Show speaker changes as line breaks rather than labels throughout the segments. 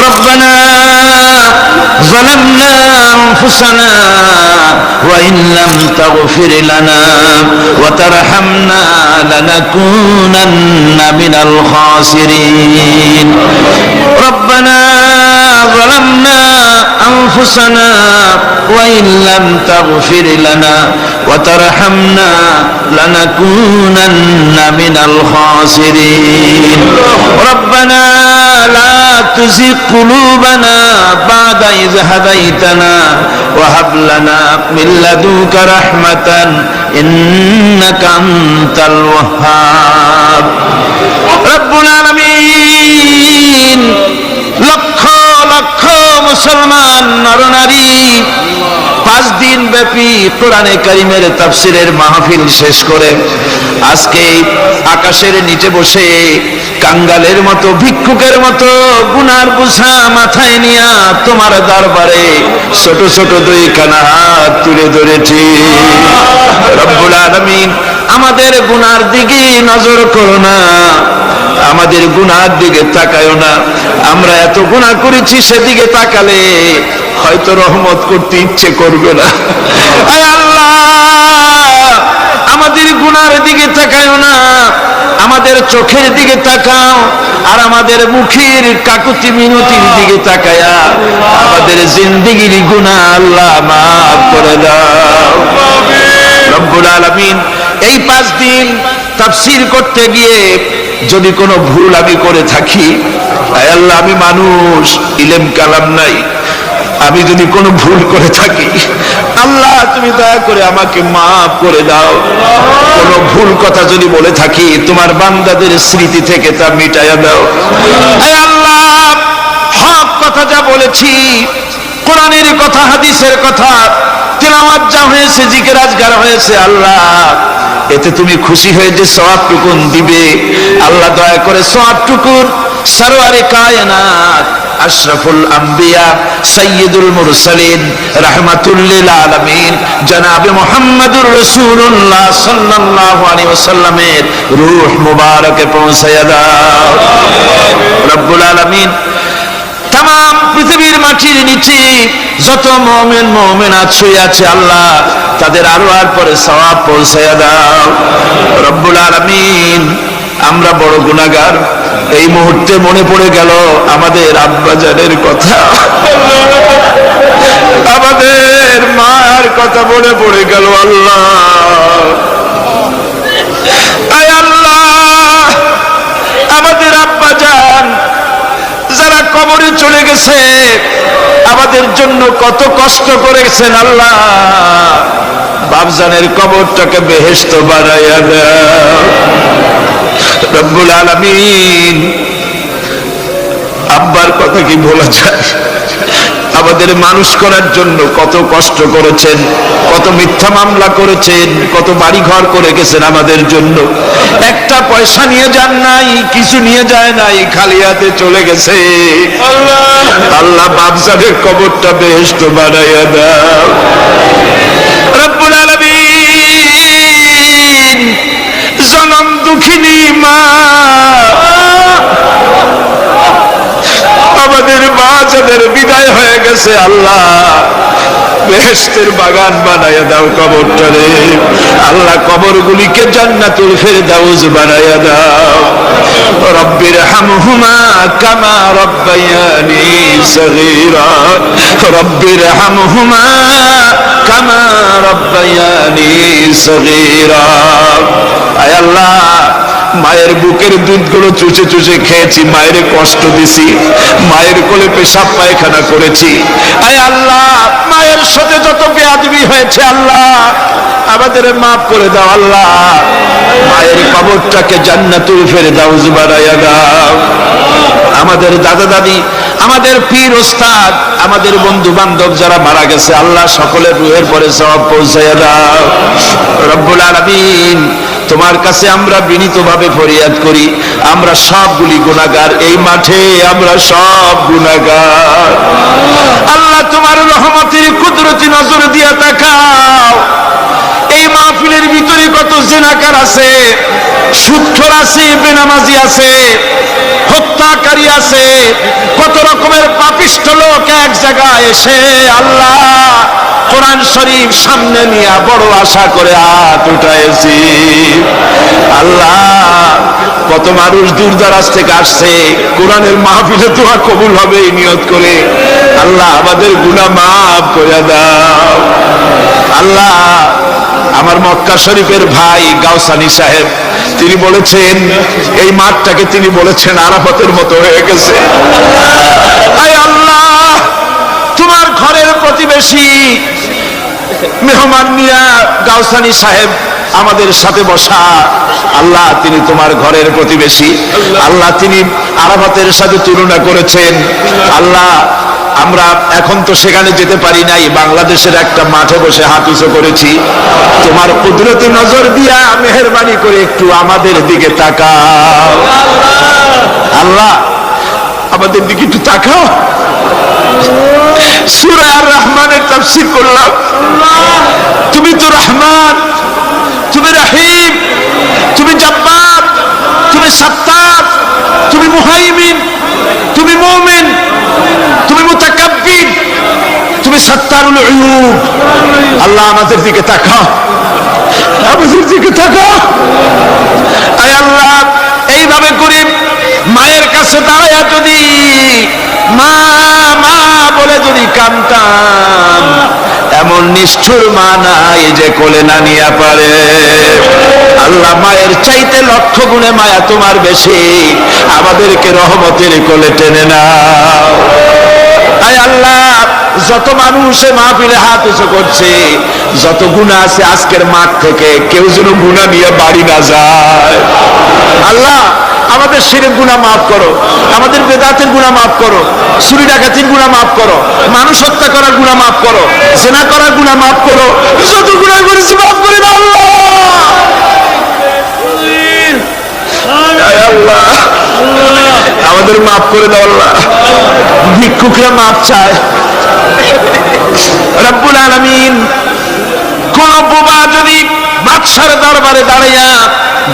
ربنا ظلمنا أنفسنا وإن لم تغفر لنا وترحمنا لنكونن من الخاسرين ربنا ظلمنا أنفسنا وإن لم تغفر لنا وترحمنا لنكونن من الخاسرين ربنا لا تزغ قلوبنا بعد إذ هديتنا وهب لنا من لدنك رحمة إنك أنت الوهاب رب العالمين লক্ষ লক্ষ মুসলমান নরনারী 5 দিন ব্যাপী কোরআনে কারীমের তাফসীরের মাহফিল শেষ করে আজকে আকাশের নিচে বসে কাঙ্গালের মতো ভিক্ষুকের মতো গুনার বোঝা মাথায় নিয়ে তোমার দরবারে ছোট ছোট দুইখানা হাত তুলে ধরেছি রব্বুল আলামিন আমাদের গুনার দিকে নজর করো না আমাদের গুনার দিকে তাকায়ো না আমরা এত গুনাহ করেছি সেদিকে তাকালে হয়তো রহমত করতে ইচ্ছে করবে না আয় আল্লাহ আমাদের গুনার দিকে তাকায়ো না আমাদের চোখের দিকে তাকাও আর আমাদের মুখের কাকুতি মিনতির দিকে তাকায়া আমাদের জিন্দেগির গুনাহ আল্লাহ মাফ করে দাও রব্বুল আলামিন এই 5 দিন তাফসীর করতে গিয়ে যদি কোনো ভুল আমি করে থাকি আয় আল্লাহ আমি মানুষ ইলম কালাম নাই আমি যদি কোনো ভুল করে থাকি আল্লাহ তুমি দয়া করে আমাকে মাফ করে দাও কোনো ভুল কথা যদি বলে থাকি তোমার বান্দাদের স্মৃতি থেকে তা মিটাইয়া দাও আয় আল্লাহ হক কথা যা বলেছি কোরআনের কথা হাদিসের কথা তিলাওয়াত যা হয়েছে জিকির আজকার হয়েছে আল্লাহ এতে তুমি খুশি হয়ে যে সওয়াবটুকু দিবে আল্লাহ দয়া করে সওয়াবটুকু সরওয়ারে কায়নাত আশরাফুল আম্বিয়া সাইয়্যিদুল মুরসালিন রাহমাতুল লিল আলামিন জনাবে মুহাম্মদুর রাসূলুল্লাহ সাল্লাল্লাহু আলাইহি ওয়াসাল্লামের রূহ মুবারকে পৌঁছায়া দাও রব্বুল আলামিন तमाम পৃথিবীর মাটির নিচে যত মুমিন মুমিনাত শুয়ে আছে আল্লাহ তাদের আরওয়ার পরে সওয়াব পৌঁছায়া দাও রব্বুল আলামিন আমরা বড় গুনাহগার এই মুহূর্তে মনে পড়ে গেল আমাদের আব্বাজানের কথা আমাদের মার কথা মনে পড়ে গেল আল্লাহ আয় আল্লাহ আমাদের আব্বাজান যারা কবরে চলে গেছে আমাদের জন্য কত কষ্ট করেছেন আল্লাহ বাপজানের কবরটাকে বেহেশত বানাইয়া দাও রব্বুল আলামিন আব্বার কথা কি বলা যায় আমাদের মানুষ করার জন্য কত কষ্ট করেছেন কত মিথ্যা মামলা করেছেন কত বাড়ি ঘর করে গেছেন আমাদের জন্য একটা পয়সা নিয়ে যান নাই কিছু নিয়ে যায় নাই খালি হাতে চলে গেছে আল্লাহ বাপজানের কবরটা বেহেশত বানাইয়া দাও রব্বুল আলামিন জনম দুঃখিনী মা আমাদের মা যাদের বিদায় হয়ে গেছে আল্লাহ বেহেশতের বাগান বানাইয়া দাও কবরটারে আল্লাহ কবরগুলিকে জান্নাতুল ফেরদাউস বানাইয়া দাও রব্বির হামহুমা কামা রব্বায়ানি সগীরা রব্বির হামহুমা কামা রব্বায়ানি সগীরা আয় আল্লাহ মায়ের বুকের দুধগুলো চুষে চুষে খেয়েছি মায়ের কষ্ট দিছি মায়ের কোলে পেশাব পায়খানা করেছি আয় আল্লাহ মায়ের সাথে যত বেয়াদবি হয়েছে আল্লাহ আমাদের মাফ করে দাও আল্লাহ মায়ের কবরটাকে জান্নাতুল ফেরদাউস বানাইয়া দাও আমাদের দাদা দাদি আমাদের পীর ওস্তাদ আমাদের বন্ধু বান্ধব যারা মারা গেছে আল্লাহ সকলের রূহের পরে সওয়াব পৌঁছাইয়া দাও রব্বুল আলামিন তোমার কাছে আমরা বিনীতভাবে ফরিয়াদ করি আমরা সবগুলি গুনাহগার এই মাঠে আমরা সব গুনাহগার আল্লাহ তোমার রহমতের কুদরতি নজর দিয়া তাকাও এই মাহফিলের ভিতরে কত জিনাকার আছে সুদখোর আছে বেনামাজি আছে হত্যাকারী আছে কত রকমের এসে আল্লাহ কোরআন শরীফ সামনে নিয়ে বড় আশা করে হাত উঠাইছি। আল্লাহ কত মানুষ দূর দরাজ থেকে আসছে, কোরআনের মাহফিলে দোয়া কবুল হবে এই নিয়ত করে। আল্লাহ আমাদের গুনাহ মাফ করে দাও। আল্লাহ আমার মক্কা শরীফের ভাই গাউসানী সাহেব, তিনি বলেছেন এই মাঠটাকে তিনি বলেছেন আরাফাতের মতো হয়ে গেছে। আয় আল্লাহ, তোমার ঘরের প্রতিবেশী মেহমান মিয়া গাউসানী সাহেব আমাদের সাথে বসা, আল্লাহ তিনি তোমার ঘরের প্রতিবেশী। আল্লাহ তিনি আরাফাতের সাথে তুলনা করেছেন। আল্লাহ আমরা এখন তো সেখানে যেতে পারি নাই, বাংলাদেশের একটা মাঠে বসে হাত উঁচু করেছি। তোমার কুদরতি নজর দিয়া মেহেরবানি করে একটু আমাদের দিকে তাকাও। আল্লাহ আমাদের দিকে একটু তাকাও। সূরা আর রহমানের তাফসীর করলাম। তুমি তো রহমান, তুমি রহিম, তুমি জব্বার, তুমি সত্তার, তুমি মুহাইমিন, তুমি মুমিন, তুমি মুতাকাব্বির, তুমি সত্তারুল উয়ুব। আল্লাহ আমাদের দিকে তাকাও, আমাদের দিকে তাকাও। আয় আল্লাহ এইভাবে করে মায়ের কাছে দাঁড়ায়া যদি মা মা বলে যদি কাঁদতাম, এমন নিষ্ঠুর মা নাই যে কোলে না নিয়ে পারে। আল্লাহ মায়ের চাইতে লক্ষ গুণে মায়া তোমার বেশি, আমাদেরকে রহমতের কোলে টেনে নাও। আয় আল্লাহ যত মানুষ মাহফিলে হাত উঁচু করছে, যত গুনাহ আছে আজকের মাঠ থেকে কেউ যেন গুনাহ নিয়ে বাড়ি না যায়। আল্লাহ আমাদের শিরক গুনাহ মাফ করো, আমাদের বেদাতের গুনাহ মাফ করো, চুরি ডাকাতির গুনাহ মাফ করো, মানুষ হত্যা করার গুনাহ মাফ করো, জিনা করার গুনাহ মাফ করো, যত গুনাহ করেছি মাফ করে দাও আল্লাহ। আমাদের মাফ করে দাও আল্লাহ। ভিক্ষুকরা মাফ চায়। রব্বুল আলামিন কোন বোবা যদি বাদশার দরবারে দাঁড়াইয়া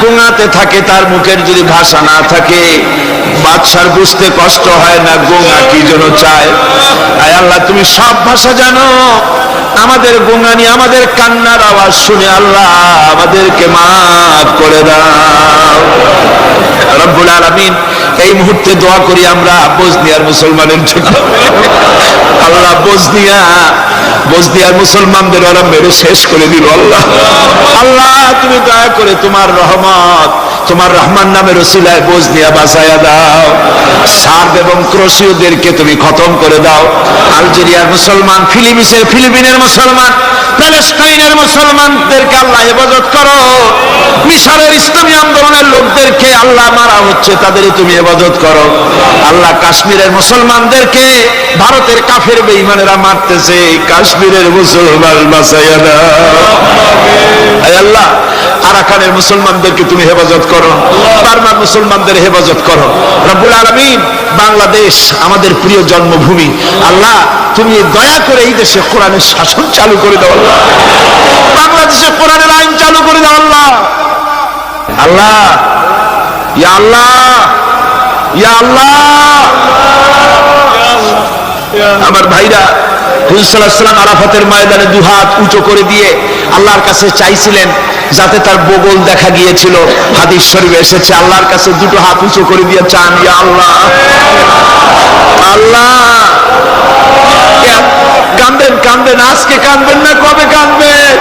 গোঙাতে থাকে, তার মুখের যদি ভাষা না থাকে, বাদশার বুঝতে কষ্ট হয় না গোঙা কি জন্য চায়। আয় আল্লাহ তুমি সব ভাষা জানো, আমাদের গোঙানি আমাদের কান্নার আওয়াজ শুনে আল্লাহ আমাদেরকে মাফ করে দাও রব্বুল আলামিন। এই মুহূর্তে দোয়া করি আমরা বসনিয়ার মুসলমানের জন্য। আল্লাহ বসনিয়ার মুসলমানদের ওরা মেরে শেষ করে দিল আল্লাহ। আল্লাহ তুমি দয়া করে তোমার রহমত, তোমার রহমান নামের ওসিলায় বসনিয়া বাঁচায়া দাও। সার্ব এবং ক্রোশীয়দেরকে তুমি খতম করে দাও। আলজেরিয়ার মুসলমান, ফিলিপিনের মুসলমান, প্যালেস্টাইনের মুসলমানদেরকে আল্লাহ হেফাজত করো। মিশরের ইসলামী আন্দোলনের লোকদেরকে আল্লাহ মারা হচ্ছে, তাদের তুমি হেফাজত করো আল্লাহ। কাশ্মীরের মুসলমানদেরকে ভারতের কাফের বেঈমানেরা মারতেছে, কাশ্মীরের মুসলমান বাঁচাইয়া দাও আল্লাহ। আরাকানের মুসলমানদেরকে তুমি হেফাজত করো, বার্মার মুসলমানদের হেফাজত করো রব্বুল আলামিন। বাংলাদেশ আমাদের প্রিয় জন্মভূমি, আল্লাহ তুমি দয়া করে এই দেশে কোরআনের শাসন চালু করে দাও আল্লাহ। বাংলাদেশে কোরআনের আইন চালু করে দাও আল্লাহ। আল্লাহ ইয়া আল্লাহ ইয়া আল্লাহ। আমার ভাইরা, হুজুর সাল্লাল্লাহু আলাইহি ওয়াসাল্লাম আরাফাতের ময়দানে দুহাত উঁচু করে দিয়ে আল্লাহর কাছে চাইছিলেন যাতে তার বগল দেখা গিয়েছিল, হাদিস শরীফে এসেছে। আল্লাহর কাছে দুটো হাত উঁচু করে দিয়ে চান, ইয়া আল্লাহ আল্লাহ। কাঁদবেন আজকে, কাঁদবেন না কবে কাঁদবেন?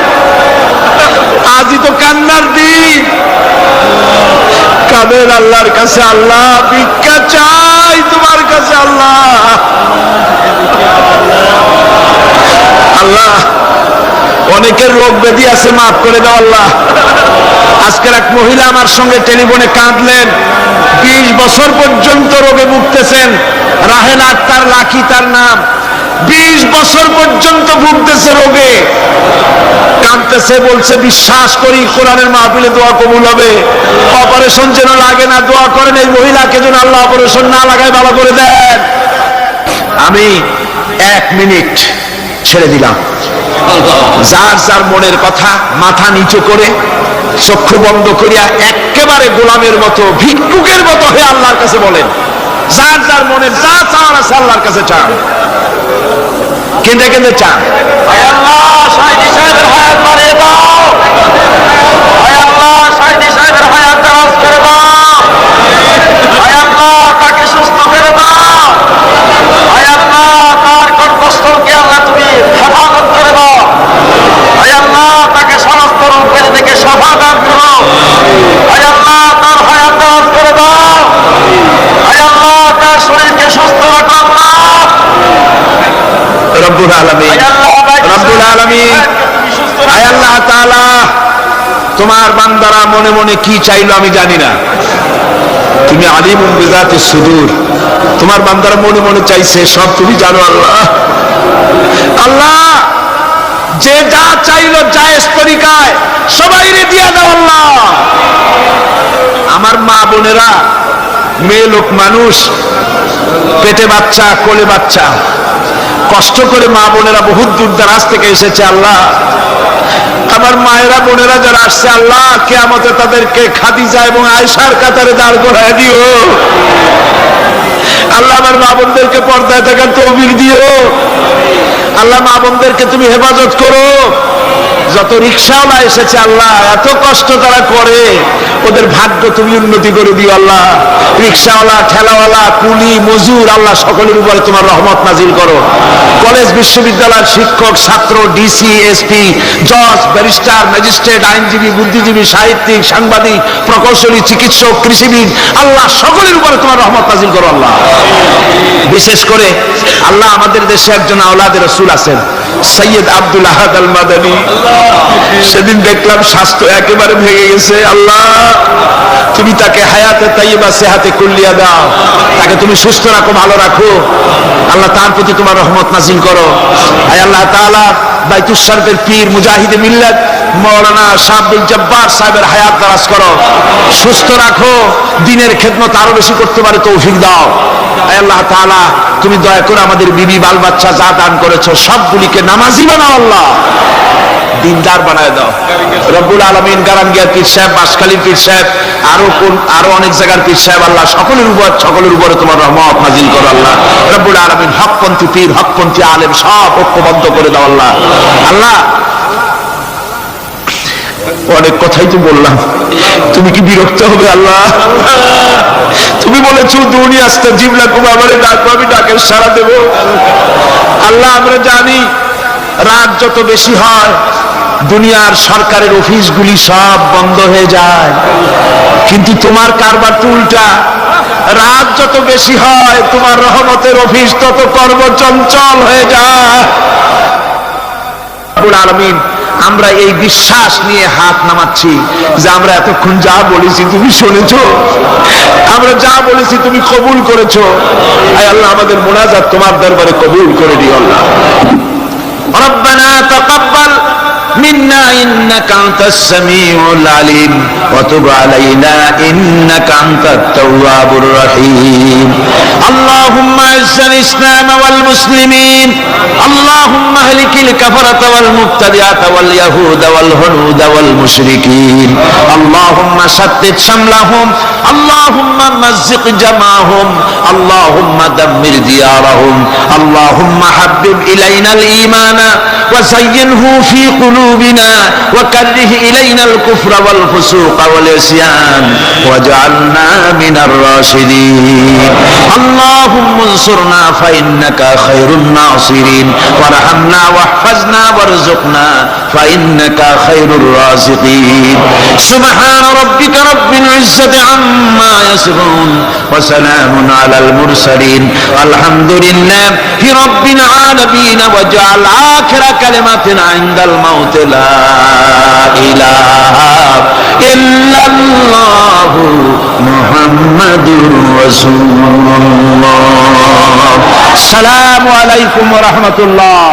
আজই তো কান্নার দিন। কাঁদেন আল্লাহর কাছে, আল্লাহ ভিক্ষা চাই তোমার কাছে আল্লাহ। আল্লাহ অনেকের রোগ ব্যাধি আছে, মাফ করে দাও আল্লাহ। আজকের এক মহিলা আমার সঙ্গে টেলিফোনে কাঁদলেন, 20 বছর পর্যন্ত রোগে ভুগতেছেন। রাহেনা আক্তার লাকি তার নাম। 20 বছর পর্যন্ত ভুগতেছে রোগে, কাঁদতেছে, বলছে বিশ্বাস করি কোরআনের মাহফিলে দোয়া কবুল হবে, অপারেশন যেন লাগে না, দোয়া করেন এই মহিলাকে যেন আল্লাহ অপারেশন না লাগায় ভালো করে দেন। আমি 1 মিনিট ছেড়ে দিলাম। যার যার মনের কথা মাথা নিচু করে চক্ষু বন্ধ করিয়া একেবারে গোলামের মতো, ভিক্ষুকের মতো হয়ে আল্লাহর কাছে বলেন। যার যার মনের যা চাওয়ার আছে আল্লাহর কাছে চান। কেঁদে কেঁদে চান,
আয় আল্লাহ সাইদি সাহেবের হায়াত বাড়িয়ে দাও, আয় আল্লাহ সাইদি সাহেবের হায়াত দারাজ করে দাও, আয় আল্লাহ তাকে সুস্থ করে দাও, আয় আল্লাহ তার কণ্ঠস্থলকে আল্লাহ তুমি হেফাজত করে দাও, আয় আল্লাহ তাকে সমস্ত রোগের থেকে শফা দান করো, আয় আল্লাহ তার হায়াত দারাজ করে দাও, আয় আল্লাহ তার শরীরকে সুস্থ রাখো আল্লাহ।
রব্বুল আলামিন, রব্বুল আলামিন, আয় আল্লাহ তাআলা তোমার বান্দারা মনে মনে কি চাইলো আমি জানি না, তুমি আলিমুন বিযাতিস সুদূর, তোমার বান্দারা মনে মনে চাইছে সব তুমি জানো আল্লাহ। আল্লাহ যে যা চাইলো জায়েজ তরিকায় সবাইরে দিয়ে দাও আল্লাহ। আমার মা বোনেরা, মেয়ে লোক মানুষ, পেটে বাচ্চা, কোলে বাচ্চা, কষ্ট করে মা বোনেরা বহুত দূর দারাজ থেকে এসেছে আল্লাহ। আমার মায়েরা বোনেরা যারা আসছে আল্লাহ, কিয়ামতে তাদেরকে খাদিজা এবং আয়েশার কাতারে দাঁড় করায় দিও আল্লাহ। আমার মা বোনদেরকে পর্দায় থাকার তৌফিক দিও আল্লাহ। মা বোনদেরকে তুমি হেফাজত করো। যত রিকশাওয়ালা এসেছে আল্লাহ, এত কষ্ট তারা করে, ওদের ভাগ্য তুমি উন্নতি করে দিও আল্লাহ। রিকশাওয়ালা, ঠেলাওয়ালা, কুলি, মজুর আল্লাহ সকলের উপরে তোমার রহমত নাজিল করো। কলেজ বিশ্ববিদ্যালয়ের শিক্ষক, ছাত্র, ডিসি, এসপি, জজ, ব্যারিস্টার, ম্যাজিস্ট্রেট, আইনজীবী, বুদ্ধিজীবী, সাহিত্যিক, সাংবাদিক, প্রকৌশলী, চিকিৎসক, কৃষিবিদ আল্লাহ সকলের উপরে তোমার রহমত নাজিল করো আল্লাহ। বিশেষ করে আল্লাহ আমাদের দেশে একজন আওলাদে রাসূল আছেন, সৈয়দ আব্দুল আহাদ আল মাদানী। সেদিন দেখলাম স্বাস্থ্য একেবারে ভেঙে গেছে আল্লাহ, তুমি তাকে হায়াতে তাইয়্যিবা সেহাতে কুল্লিয়া দাও, তাকে তুমি সুস্থ রাখো, ভালো রাখো আল্লাহ। তার প্রতি তোমার রহমত নাজিল করো আয় আল্লাহ তাআলা। বাইতুস শরীফের পীর, মুজাহিদে মিল্লাত মাওলানা শাহ আব্দুল জব্বার সাহেবের হায়াত দারাজ করো, সুস্থ রাখো, দ্বীনের খেদমত আরো বেশি করতে পারে তৌফিক দাও আয় আল্লাহ তাআলা। তুমি দয়া করে আমাদের বিবি বাল বাচ্চা যা দান করেছো সবগুলিকে নামাজি বানাও আল্লাহ, দিনদার বানায় দাও রব্বুল আলামিন। গারাঙ্গিয়ার পীর সাহেব, বাঁশখালীর পীর সাহেব, আরো অনেক জায়গার পীর সাহেব আল্লাহ সকলের উপরে তোমার রহমত নাজিল করো আল্লাহ রব্বুল আলামিন। হকপন্থী পীর, হকপন্থী আলেম সব ঐক্যবদ্ধ করে দাও আল্লাহ। আল্লাহ অনেক কথাই তো বললাম, তুমি কি বিরক্ত হবে আল্লাহ? তুমি বলেছো দুনিয়া আস্তাজিব লাকুম, আমারে ডাকো আমি ডাকের সাড়া দেব আল্লাহ। আমরা জানি রাত যত বেশি হয় দুনিয়ার সরকারের অফিসগুলি সব বন্ধ হয়ে যায়, কিন্তু তোমার কারবার তো উল্টা। রাত যত বেশি হয় তোমার রহমতের অফিস তত কর্মচঞ্চল হয়ে যায় রব্বুল আলামিন। আমরা এই বিশ্বাস নিয়ে হাত নামাচ্ছি যে আমরা এতক্ষণ যা বলেছি তুমি শুনেছো, আমরা যা বলেছি তুমি কবুল করেছো আয় আল্লাহ। আমাদের মুনাজাত তোমার দরবারে কবুল করে দিও আল্লাহ। রব্বানা তাকাব্বাল মিন্না ইন্নাকা আনতাস সামিউল আলিম ওয়া তুব আলাইনা ইন্নাকা আনতাত তাওয়াবুর রহিম। আল্লাহুম্মা ইজ্জাল ইসলাম ওয়াল মুসলিমিন, আল্লাহুম্মা আহলিকিল কাফারাতা ওয়াল মুবতাদিআতা ওয়াল ইয়াহুদা ওয়াল হুনুদা ওয়াল মুশরিকিন, আল্লাহুম্মা শাত্তিত শামলাহুম, আল্লাহুম্মা মাযজিক জামাহুম, আল্লাহুম্মা দাম্মির দিয়ারাহুম, আল্লাহুম্মা হাব্বিব ইলাইনাল ঈমানা ওয়া যায়্যিনহু ফি قلوبنا وكره إلينا الكفر والفسوق والعصيان واجعلنا من الراشدين. اللهم انصرنا فإنك خير الناصرين وارحمنا واحفظنا وارزقنا فإنك خير الرازقين. سبحان ربك رب العزة عما يصفون وسلام على المرسلين الحمد لله رب العالمين. واجعل آخر كلمة عند الموت لا إله إلا الله محمد رسول الله. السلام عليكم ورحمة الله.